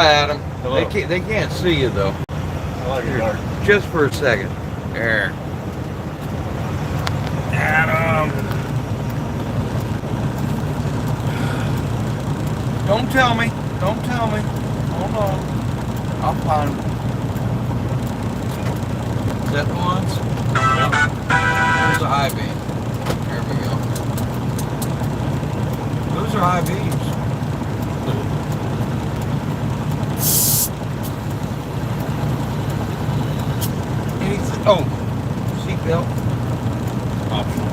Adam. Hello. They can't see you though. I like it dark. Just for a second. There. Adam. Don't tell me. Don't tell me. Hold on. I'll find them. Is that the ones? Yep. There's the high beam. There we go. Those are high beams. Anything? Oh, seatbelt. Optional.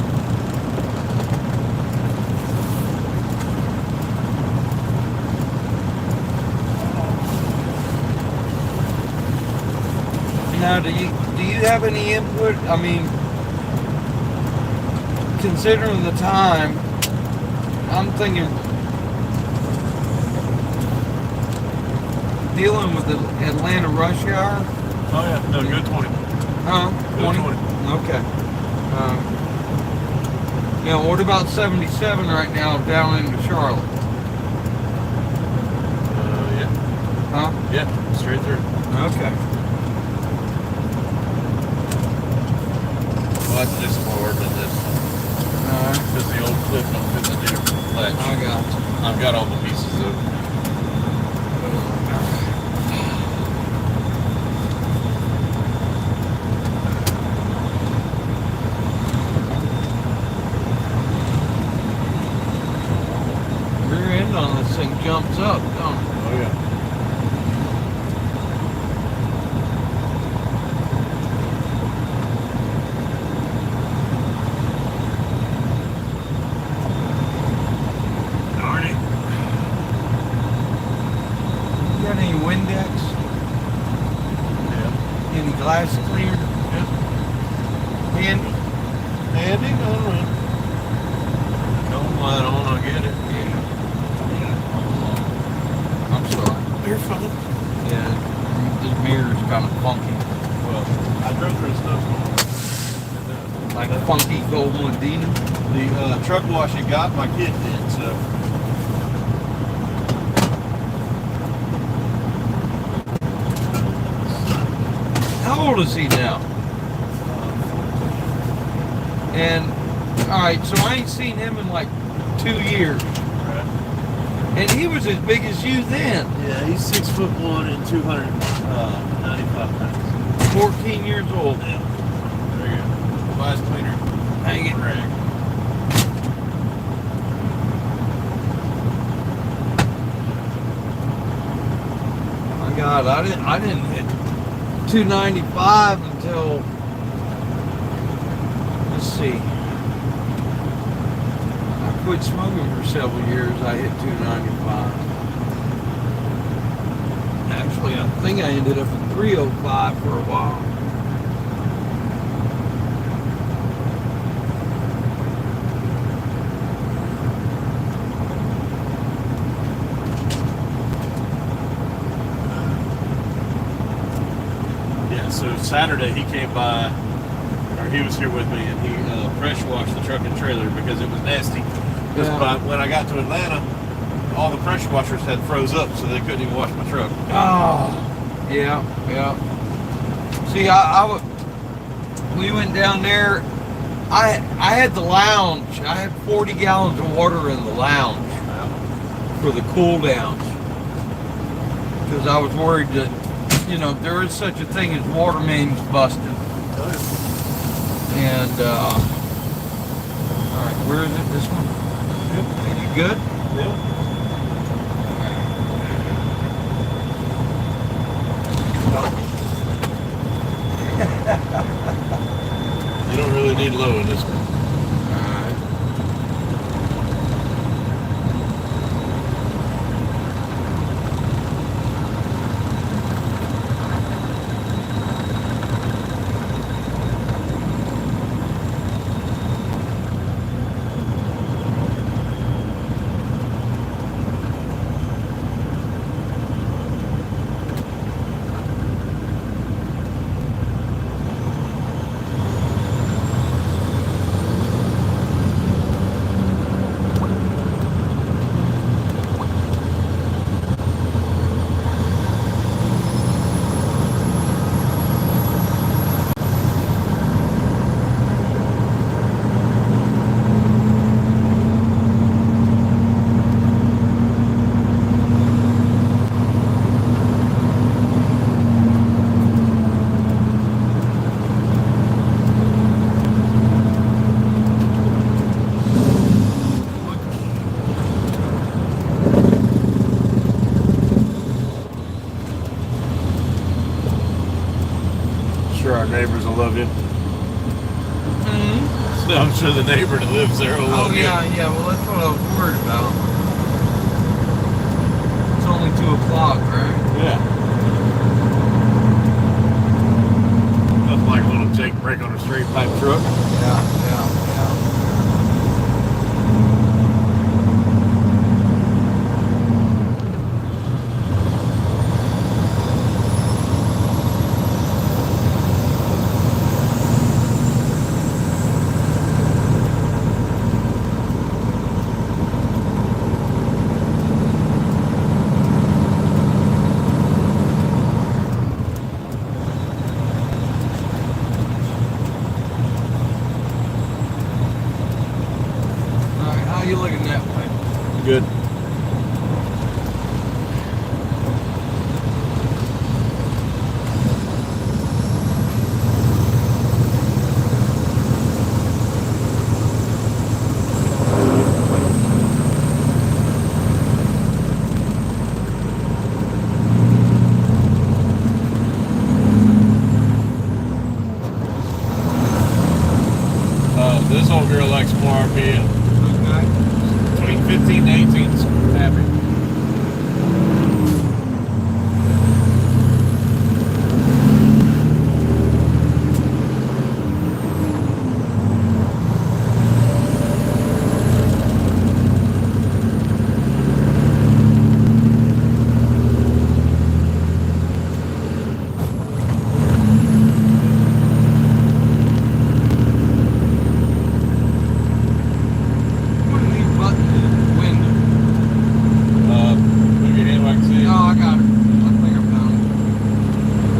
Now, do you have any input? I mean, considering the time, I'm thinking dealing with the Atlanta rush hour. Oh yeah, no, go 20. Huh? Go 20. Okay. What about 77 right now down into Charlotte? Yeah. Huh? Yeah, straight through. Okay. Well, I have to do some more work on this. Because the old clip don't fit the new latch. I got you. I've got all the pieces of Rear end on this thing jumps up, don't it? Oh yeah. Darn it. You got any Windex? Yeah. Any glass cleaner? Yeah. Handy? Andy, go on. Come on, I'll get it. I'm sorry. You're fine. Yeah, this mirror's kind of funky. Well, I drove through a snowstorm. Like a funky gold Medina. The truck wash you got, my kid did, so. How old is he now? And, alright, so I ain't seen him in like 2 years. Right. And he was as big as you then. Yeah, he's 6'1" and 295 pounds. 14 years old. Yeah. There you go. Glass cleaner. Hang it. Rag. My God, I didn't hit 295 until, let's see. I quit smoking for several years. I hit 295. Actually, I think I ended up at 305 for a while. Yeah, so Saturday he came by, or he was here with me, and he pressure washed the truck and trailer because it was nasty. Because when I got to Atlanta, all the pressure washers had froze up, so they couldn't even wash my truck. Oh, yeah. See, we went down there. I had the lounge. I had 40 gallons of water in the lounge for the cool downs because I was worried that, there is such a thing as water mains busted. And all right, where is it? This one? Yep. Are you good? Yep. You don't really need low in this one. neighbors will love you. Mm-hmm. So I'm sure the neighbor that lives there will love you. Yeah. Well, that's what I was worried about. It's only 2 o'clock, right? Yeah. Nothing like a little Jake break on a straight pipe truck. Yeah. All right, how you looking that way? Good. This old girl likes more RPM. Okay. Between 15 and 18 is happy. What are these buttons in the window? Move your hand like I Oh, I got it. I think I found it.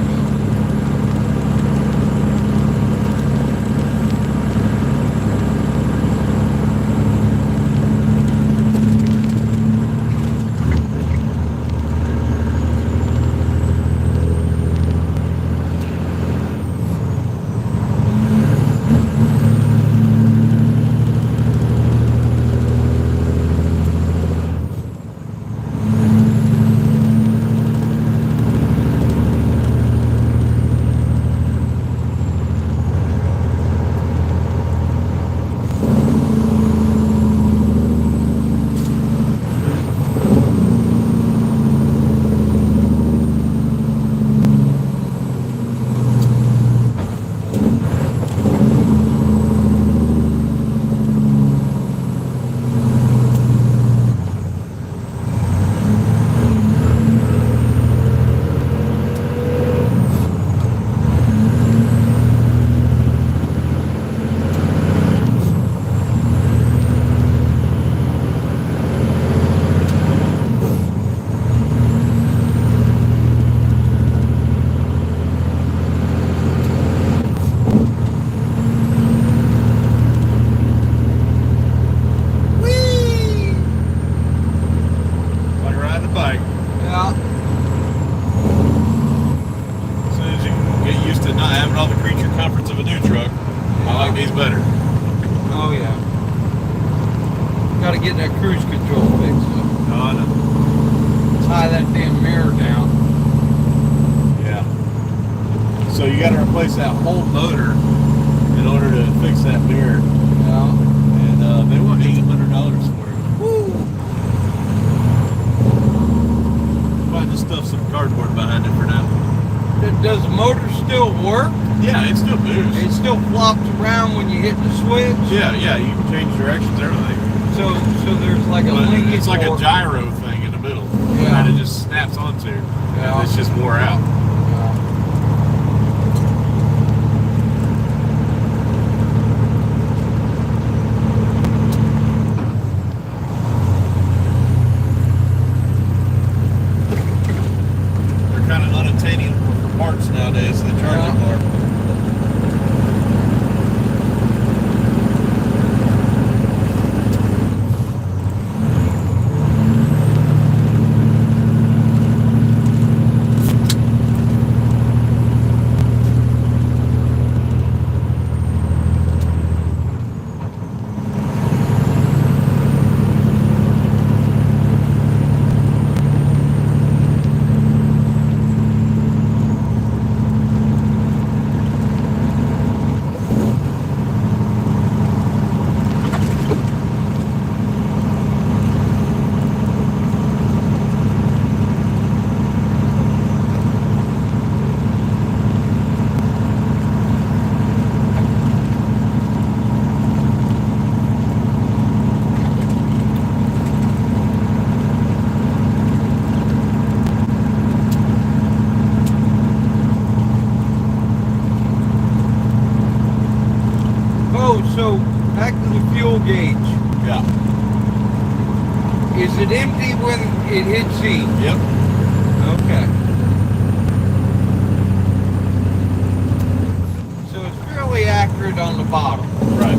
Like riding a bike. Yeah. As soon as you get used to not having all the creature comforts of a new truck, I like these better. Oh, yeah. Got to get that cruise control fixed up. No, I know. Tie that damn mirror down. Yeah. So you got to replace that whole motor in order to fix that mirror, Yeah. and they want $800 for it. Woo. Might just stuff some cardboard behind it for now. Does the motor still work? Yeah, it still moves. It still flops around when you hit the switch? Yeah, you can change directions, everything. So there's like a But linkage. it's like a or- gyro thing in the middle Yeah. that it just snaps onto. Yeah. And it's just wore out. They're kind of unattainable for parts nowadays, the charging bar. fuel gauge. Yeah. Is it empty when it hits E? Yep. Okay. So it's fairly accurate on the bottom. Right.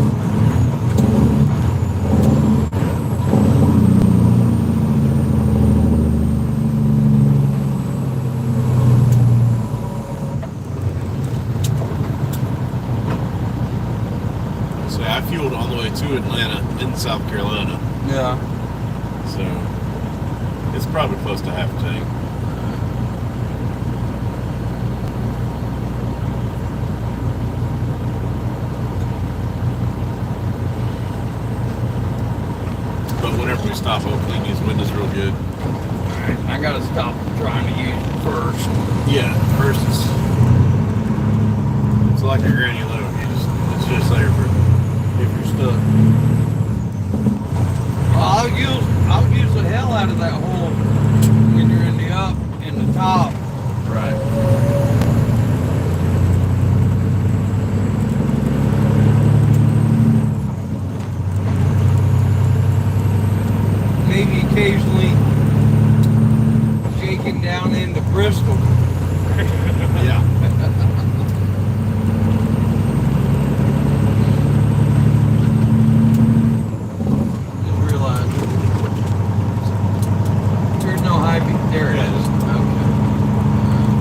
So I fueled all the way to Atlanta in South Carolina. Yeah. So it's probably close to half a tank. But whenever we stop, I'll clean these windows real good. Alright, I gotta stop trying to use it first. Yeah, first it's like a granny load. It's just there for if you're stuck. Well, I'll use the hell out of that hole when you're in the up and the top. Right. Maybe occasionally shaking down into Bristol. Yeah. Just realized there's no high beat. There it Yeah. is. Okay.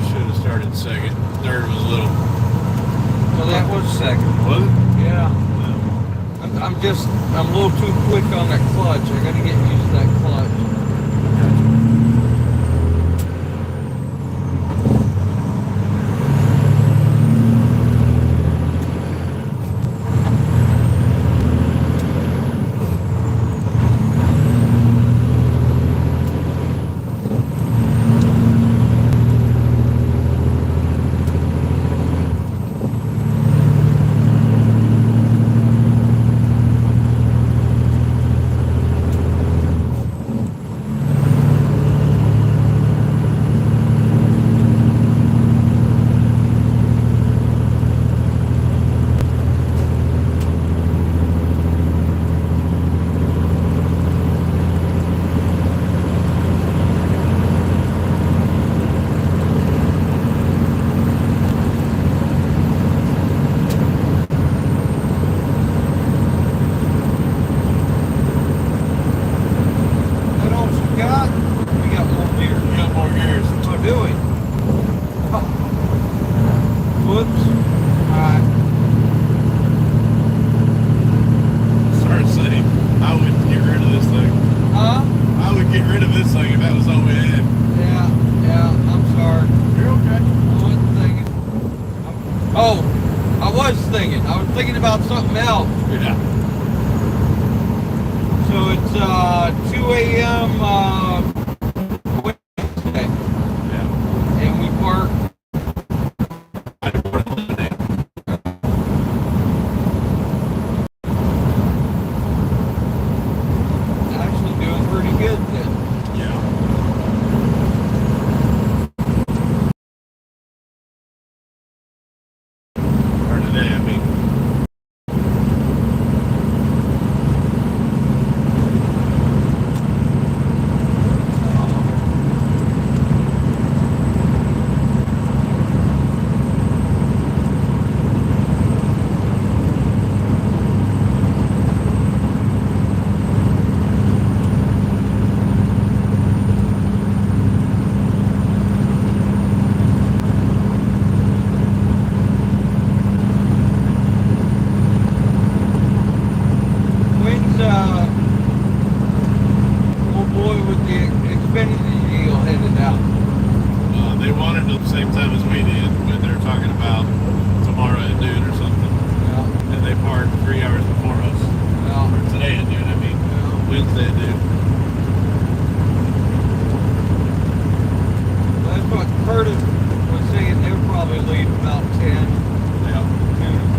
Should have started second. Third was a little. So that was second. Was it? Yeah. No. I'm a little too quick on that clutch. I gotta get used to that clutch. What else you got? We got more beer. You got more gears. Oh, do we? Oh. Whoops. Alright. Started saying I would get rid of this thing. Huh? I would get rid of this thing if that was all we had. Yeah, I'm sorry. You're okay. I wasn't thinking. Oh, I was thinking. I was thinking about something else. Yeah. So it's 2 a.m. Wednesday, Yeah. and we park. I didn't want to eliminate. Actually doing pretty good then. Yeah. For today, I mean. open, and you'll head it out. They wanted it at the same time as we did, but they're talking about tomorrow at noon or something. Yeah. And they parked 3 hours before us. Yeah. Or today at noon, I mean. Yeah. Wednesday at noon. That's what Curtis was saying. They'll probably leave about 10. Yeah. Noon.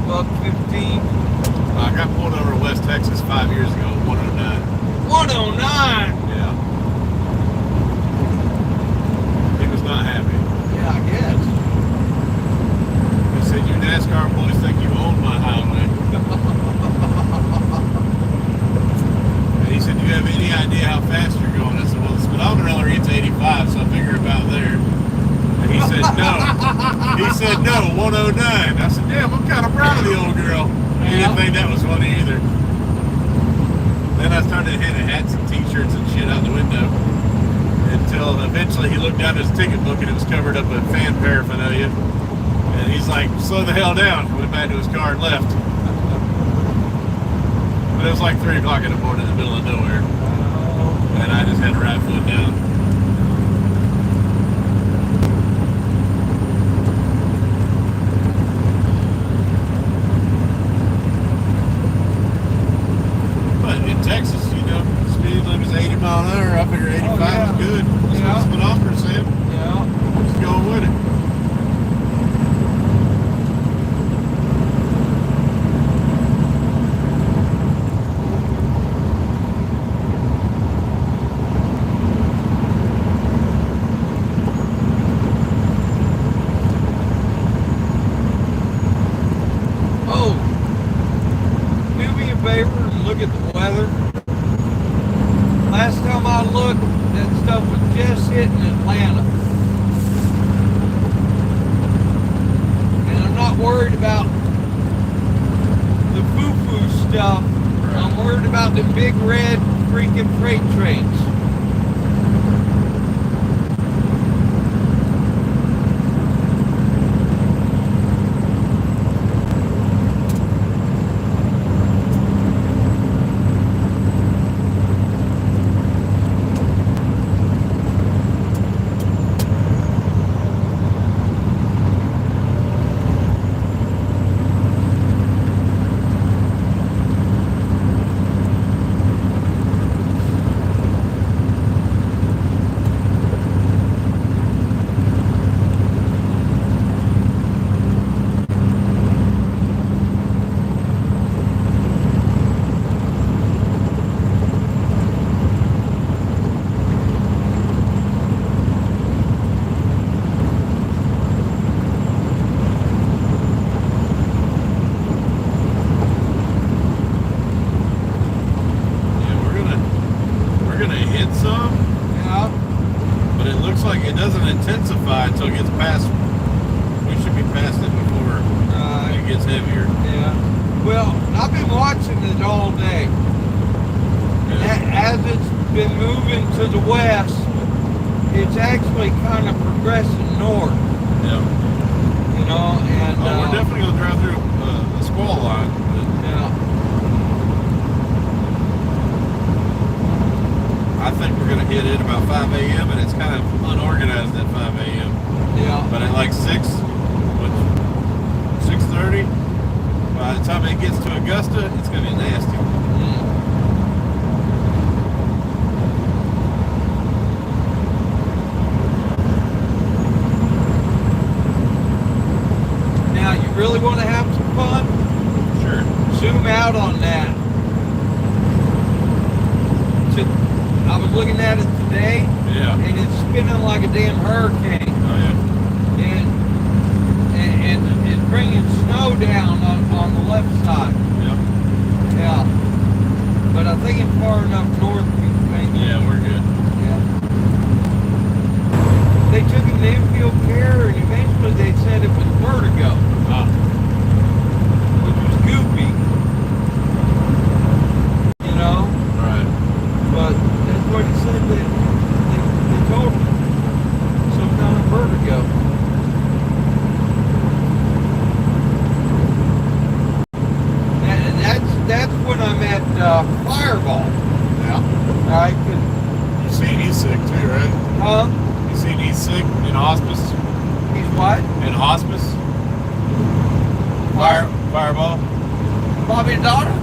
buck 15. I got pulled over in West Texas 5 years ago, 109. 109. Yeah. He was not happy. Yeah, I guess. He said, "You NASCAR boys think you own my highway." And he said, "Do you have any idea how fast you're going?" I said, "Well, the speedometer reads 85, so I figure about there." And he said, "No." He said, "No, 109. I said, "Damn, I'm kind of proud of the old girl." He didn't think that was funny either. Then I started handing hats and t-shirts and shit out the window until eventually he looked down at his ticket book and it was covered up with fan paraphernalia. And he's like, "Slow the hell down." Went back to his car and left. But it was like 3 o'clock in the morning in the middle of nowhere. And I just had to ride foot down. But in Texas, you know, speed limit is 80 miles an hour. I figure 85 is good. That's what the speedometer said. Yeah. Just going with it. Look at the weather. Last time I looked, that stuff was just hitting Atlanta. And I'm not worried about the foo-foo stuff. I'm worried about the big red freaking freight trains. intensify until it gets past. We should be past it before it gets heavier. Yeah. Well, I've been watching it all day. As it's been moving to the west, it's actually kind of progressing north. Yeah. You know, and we're definitely gonna drive through the squall line. Yeah. I think we're gonna hit it about 5 a.m. and it's kind of unorganized at 5 a.m. Yeah. But at like 6:30, by the time it gets to Augusta, it's gonna be nasty. Now, you really want to have some fun? Sure. Zoom out on that. I was looking at it today, Yeah. and it's spinning like a damn hurricane. Oh yeah. And it's bringing snow down on the left side. Yep. Yeah. But I think it's far enough north to be maybe. Yeah, we're good. Yeah. They took him to infield care, and eventually they said it was vertigo, which was goofy. You know? Right. But that's what he said they told him. Some kind of vertigo. And that's when I'm at Fireball. Yeah. Right? You seen he's sick too, right? Huh? You seen he's sick in hospice? He's what? In hospice? Fireball? Bobby's daughter?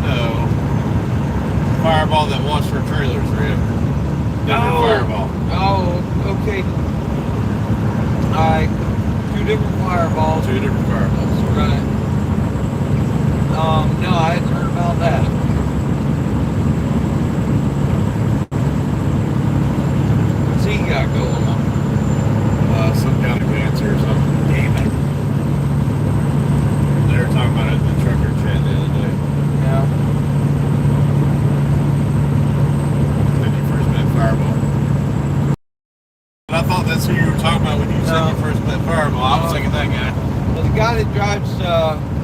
No. Fireball that washed her trailers rib. Different Fireball. Oh, okay. Alright. Two different Fireballs. Two different Fireballs. Right. No, I hadn't heard about that. What's he got going on? Some kind of cancer or something. Damn it. They were talking about it in the trucker chat the other day. Yeah. When you first met Fireball. But I thought that's who you were talking about when you said you first met Fireball. I was thinking that guy. Well, the guy that drives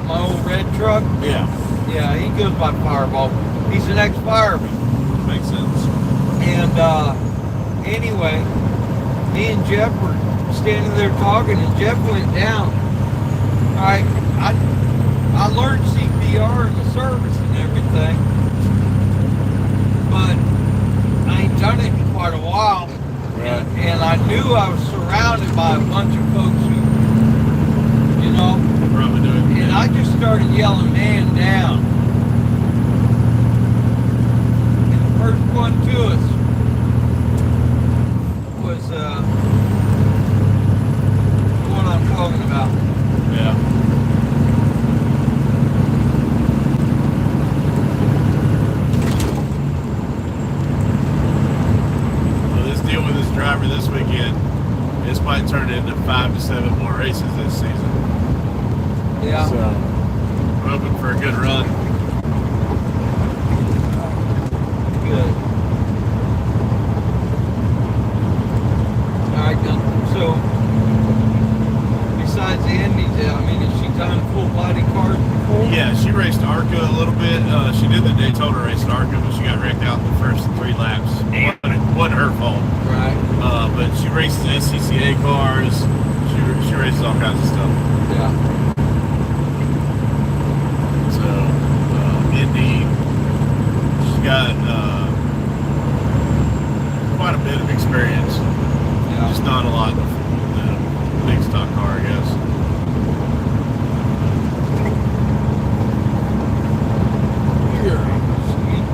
my old red truck, Yeah. yeah, he goes by Fireball. He's an ex-fireman. Makes sense. And anyway, me and Jeff were standing there talking, and Jeff went down. I learned CPR in the service and everything, but I ain't done it in quite a while. Right. And I knew I was surrounded by a bunch of folks who, you know, Probably do it. and I just started yelling, "Man down!" And the first one to us was the one I'm talking about. Yeah. Well, this deal with this driver this weekend, this might turn into 5 to 7 more races this season. Yeah. So, we're hoping for a good run. Good. All right, now, so besides the Indies, I mean, has she done full body cars before? Yeah, she raced ARCA a little bit. She did the Daytona race at ARCA, but she got wrecked out in the first 3 laps. It wasn't her fault. Right. But she races SCCA cars. She races all kinds of stuff. Yeah. So, Indy, she's got quite a bit of experience. Yeah. Just not a lot of big stock car, I guess. Here. Sweet.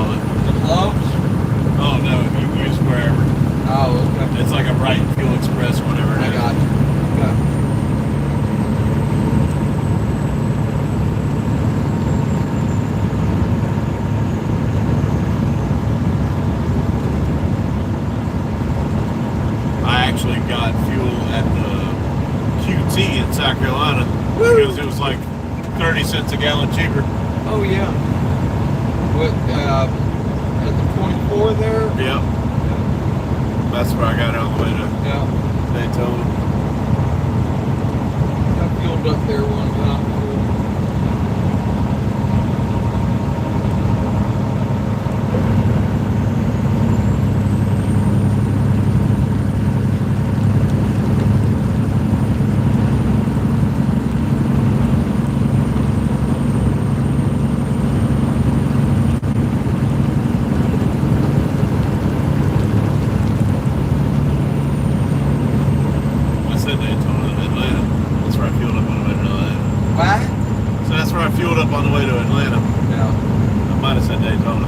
call it. The gloves? Oh no, you use wherever. Oh, okay. It's like a Right Fuel Express, whatever it I is. got you. Okay. I actually got fuel at the QT in South Carolina because it was like 30 cents a gallon cheaper. Oh, yeah. What, at the 24 there? Yep. That's where I got all the way to Yeah. Daytona. I fueled up there one time before. I said Daytona, Atlanta. That's where I fueled up on the way to Atlanta. What? So that's where I fueled up on the way to Atlanta. Yeah. I might have said Daytona.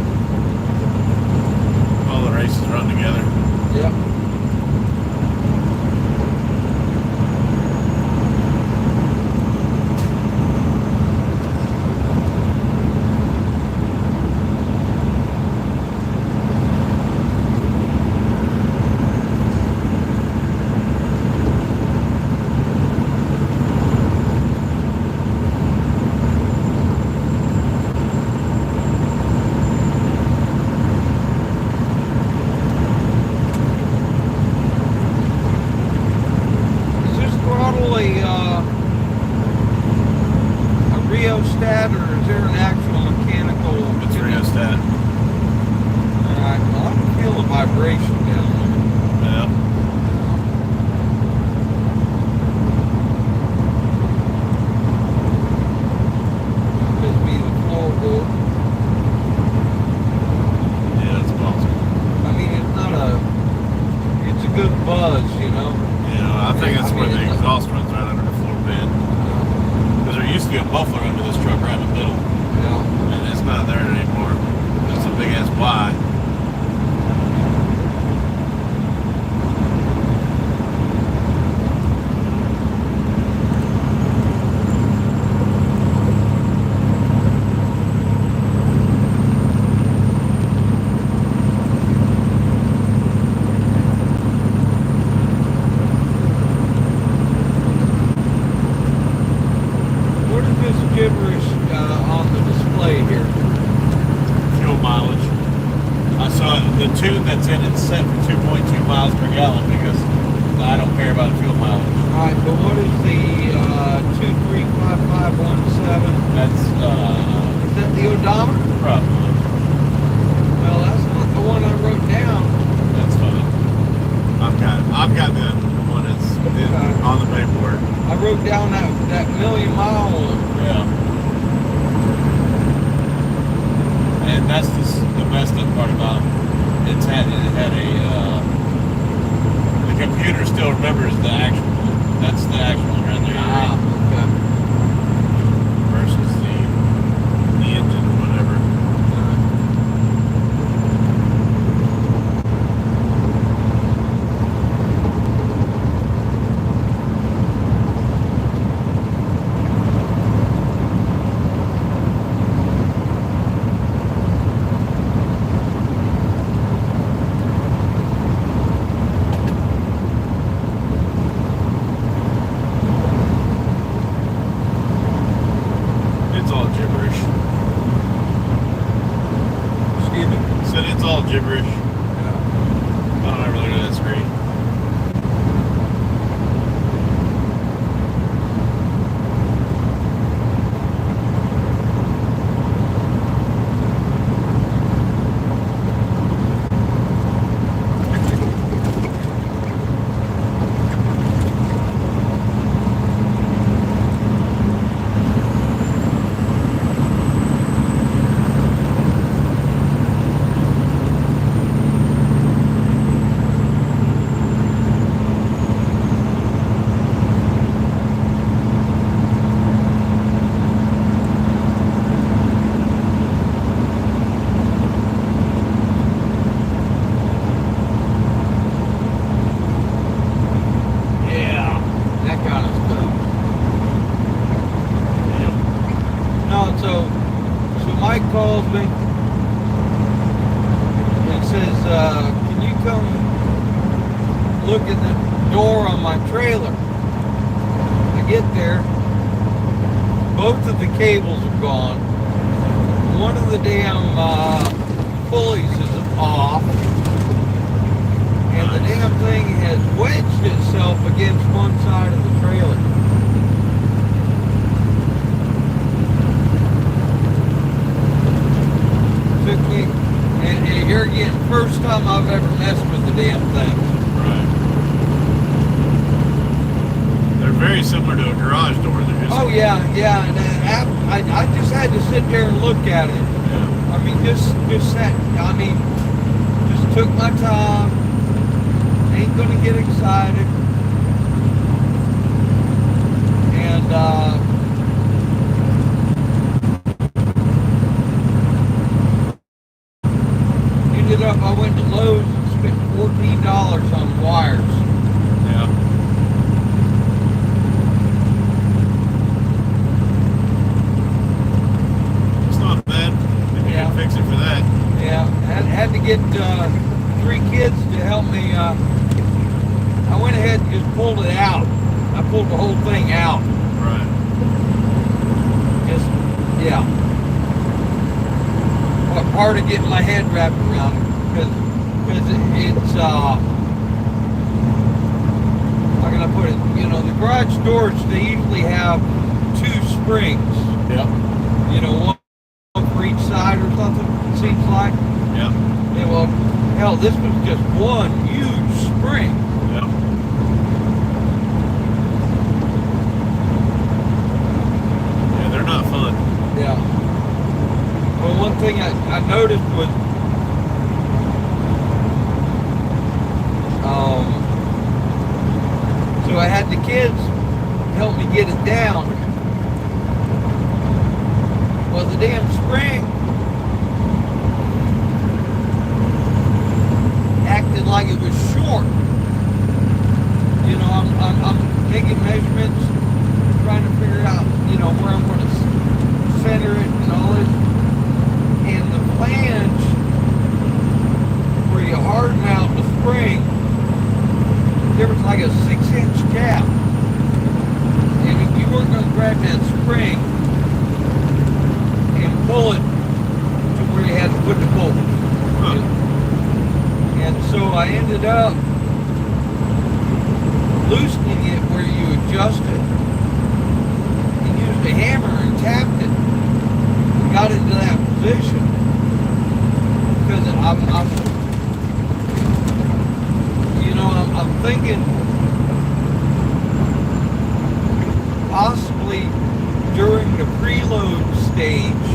All the races run together. Yep. Is this throttle a rheostat or is there an actual mechanical? It's rheostat. Alright, well, I can feel the vibration down there. Yeah. Could be the floorboard. Yeah, it's possible. I mean, it's a good buzz, you know. I think that's where the exhaust runs right under the floor pan. Because there used to be a muffler under this truck right in the middle, Yeah. and it's not there anymore. That's a big ass Y. What is this gibberish on the display here? Fuel mileage. I saw the tune that's in it set for 2.2 miles per gallon because I don't care about fuel mileage. Alright, but what is the 235517? That's Is that the odometer? probably. Well, that's not the one I wrote down. That's fine. I've got the one that's on the paperwork. I wrote down that million-mile one. Yeah. And that's the messed up part about it. It had the computer still remembers the actual one. That's the actual one right there. Okay. Versus the engine or whatever. It's all gibberish. Excuse me? Said it's all gibberish. Yeah. I don't ever look at that screen. come look at the door on my trailer. I get there, both of the cables are gone. One of the damn pulleys is off, and the damn thing has wedged itself against one side of the trailer. Took me, and here again, first time I've ever messed with the damn thing. Right. They're very similar to a garage door. They're just, Oh yeah, yeah. And I just had to sit there and look at it. yeah. I mean, just sat. I mean, just took my time. Ain't gonna get excited. And ended up, I went to Lowe's and spent $14 on wires. Yeah. It's not bad. If you Yeah. can fix it for that. Yeah, had to get 3 kids to help me. I went ahead and just pulled it out. I pulled the whole thing out. Right. Just, yeah. But part of getting my head wrapped around it, because it's, how can I put it? You know, the garage doors, they usually have 2 springs. Yep. You know, one for each side or something, it seems like. Yep. Yeah, well, hell, this was just one huge spring. Yep. Yeah, they're not fun. Yeah. Well, one thing I noticed was, so I had the kids help me get it down. Well, the damn spring acted like it was short. You know, I'm taking measurements, trying to figure out, you know, where I'm going to center it and all this. And the flange, where you harden out the spring, there was like a 6-inch gap. And if you weren't going to grab that spring and pull it to where you had to put the bolt. Huh. And so I ended up loosening it where you adjust it, and used a hammer and tapped it and got into that position. Because I'm thinking possibly during the preload stage,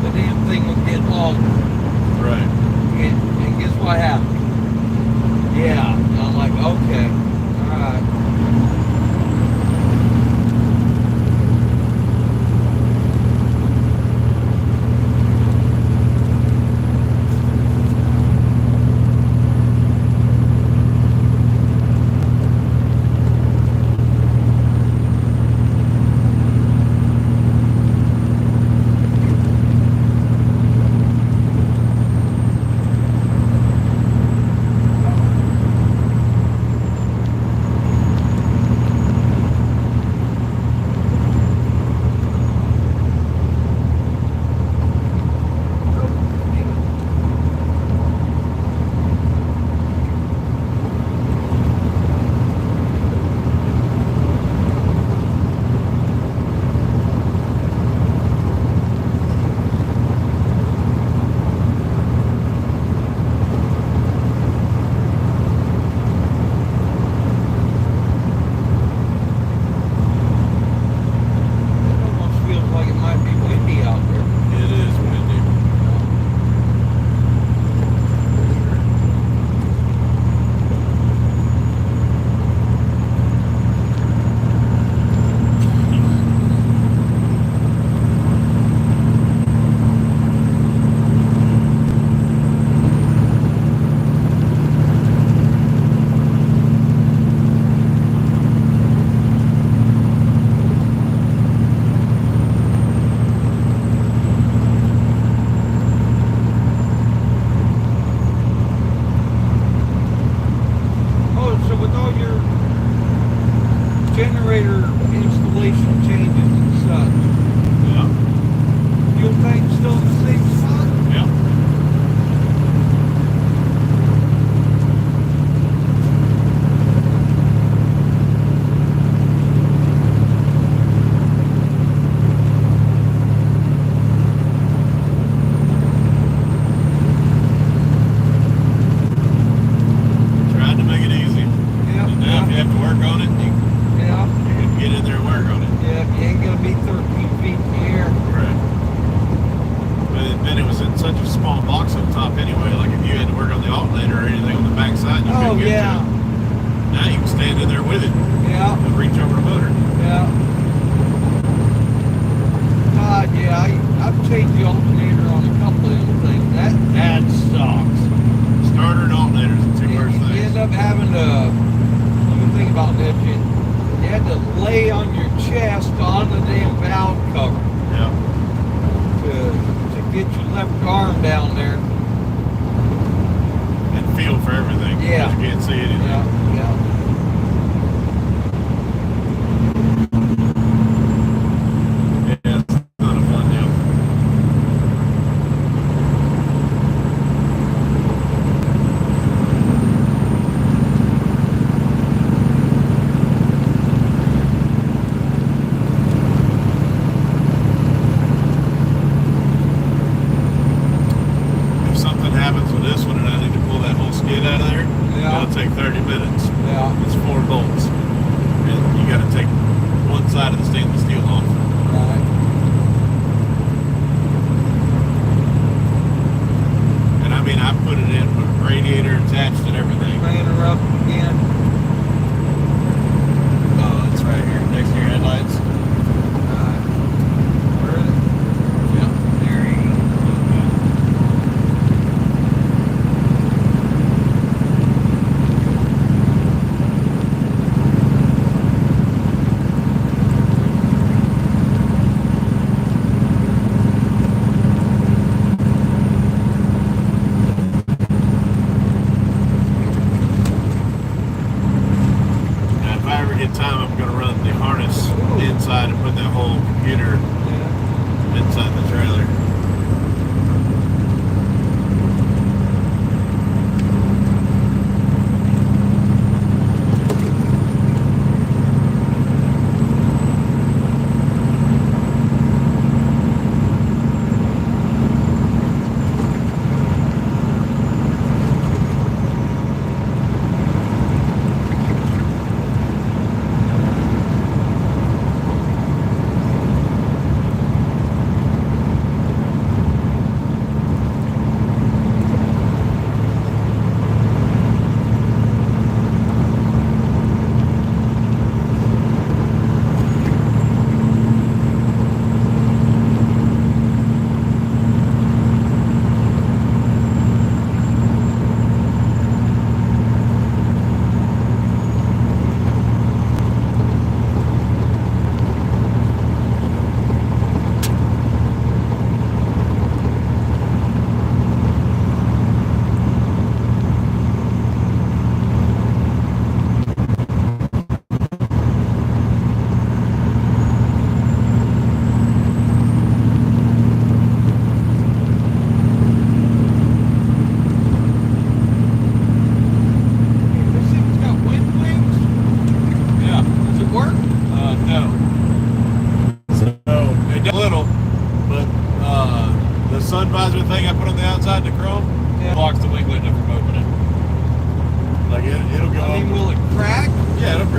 the damn thing would get longer. Right. And guess what happened? Yeah. And I'm like, okay, all right. such a small box up top anyway. Like if you had to work on the alternator or anything on the back side, you couldn't get to it. Now you can stand in there with it. Yeah. And reach over the motor. Yeah. God, yeah, I've changed the alternator on a couple of them things. That sucks. Starter and alternators are two worst You things. end up having to, let me think about that, you had to lay on your chest on the damn valve cover Yeah. to get your left arm down there. And feel for everything. Yeah. Because you can't see anything. Yeah, yeah. Yeah, it's not a fun deal. If something happens with this one and I need to pull that whole skid out of there, Yeah. it'll take 30 minutes. Yeah. It's 4 bolts. And you got to take one side of the stainless steel off. Right. And I mean, I put it in with radiator attached and everything. Ran her up again. Oh, it's right here next to your headlights. Where is it? Yep, there you go. Now, if I ever get time, I'm going to run the harness inside and put that whole computer Yeah. inside the trailer. This thing's got wind wings. Yeah. Does it work? No. So, it does a little, but the sun visor thing I put on the outside, the chrome, Yeah. blocks the wing window from opening. Like, it'll go I mean, up. will it crack? Yeah, it'll